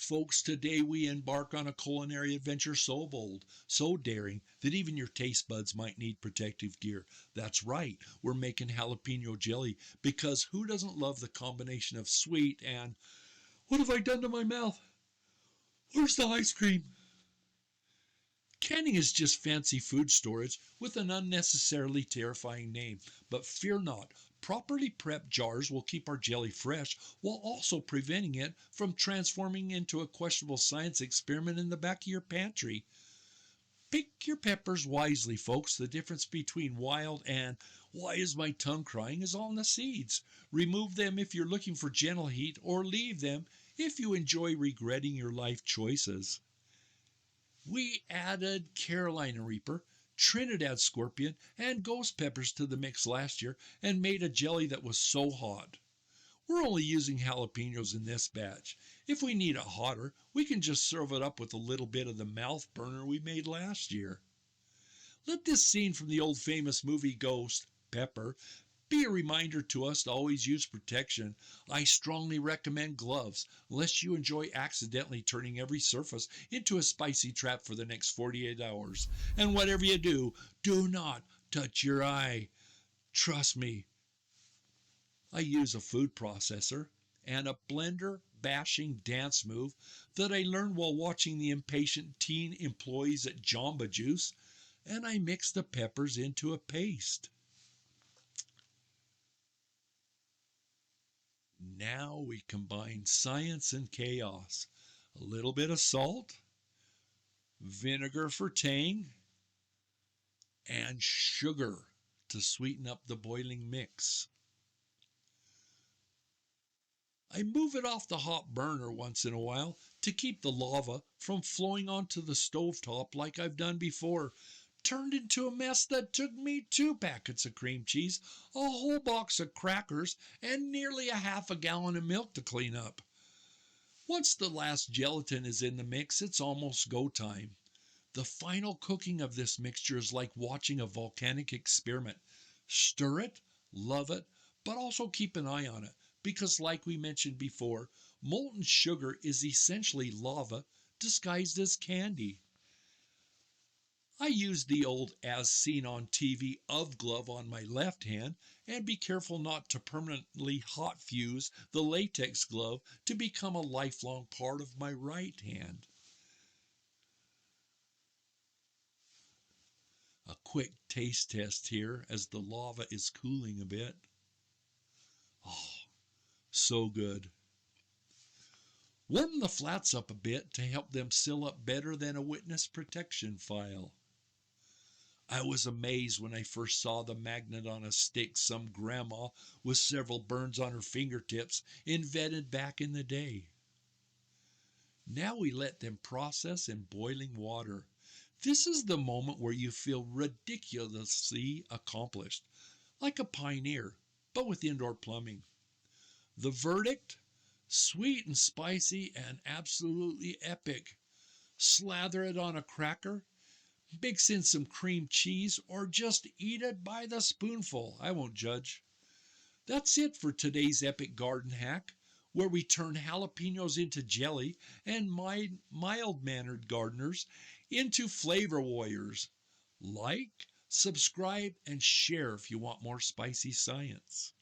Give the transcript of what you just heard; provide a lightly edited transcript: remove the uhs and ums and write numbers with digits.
Folks, today we embark on a culinary adventure so bold, so daring, that even your taste buds might need protective gear. That's right, we're making jalapeno jelly, because who doesn't love the combination of sweet and... What have I done to my mouth? Where's the ice cream? Canning is just fancy food storage with an unnecessarily terrifying name. But fear not, properly prepped jars will keep our jelly fresh while also preventing it from transforming into a questionable science experiment in the back of your pantry. Pick your peppers wisely, folks. The difference between wild and why is my tongue crying is all in the seeds. Remove them if you're looking for gentle heat, or leave them if you enjoy regretting your life choices. We added Carolina Reaper, Trinidad Scorpion, and Ghost Peppers to the mix last year and made a jelly that was so hot. We're only using jalapenos in this batch. If we need it hotter, we can just serve it up with a little bit of the mouth burner we made last year. Let this scene from the old famous movie Ghost Pepper be a reminder to us to always use protection. I strongly recommend gloves, lest you enjoy accidentally turning every surface into a spicy trap for the next 48 hours. And whatever you do, do not touch your eye. Trust me. I use a food processor and a blender bashing dance move that I learned while watching the impatient teen employees at Jamba Juice, and I mix the peppers into a paste. Now we combine science and chaos. A little bit of salt, vinegar for tang, and sugar to sweeten up the boiling mix. I move it off the hot burner once in a while to keep the lava from flowing onto the stovetop like I've done before. Turned into a mess that took me 2 packets of cream cheese, a whole box of crackers, and nearly a half a gallon of milk to clean up. Once the last gelatin is in the mix, it's almost go time. The final cooking of this mixture is like watching a volcanic experiment. Stir it, love it, but also keep an eye on it, because like we mentioned before, molten sugar is essentially lava disguised as candy. I use the old as seen on TV of glove on my left hand, and be careful not to permanently hot fuse the latex glove to become a lifelong part of my right hand. A quick taste test here as the lava is cooling a bit. Oh, so good. Warm the flats up a bit to help them seal up better than a witness protection file. I was amazed when I first saw the magnet on a stick some grandma with several burns on her fingertips invented back in the day. Now we let them process in boiling water. This is the moment where you feel ridiculously accomplished, like a pioneer, but with indoor plumbing. The verdict? Sweet and spicy and absolutely epic. Slather it on a cracker, mix in some cream cheese, or just eat it by the spoonful. I won't judge. That's it for today's epic garden hack, where we turn jalapenos into jelly and mild-mannered gardeners into flavor warriors. Like, subscribe, and share if you want more spicy science.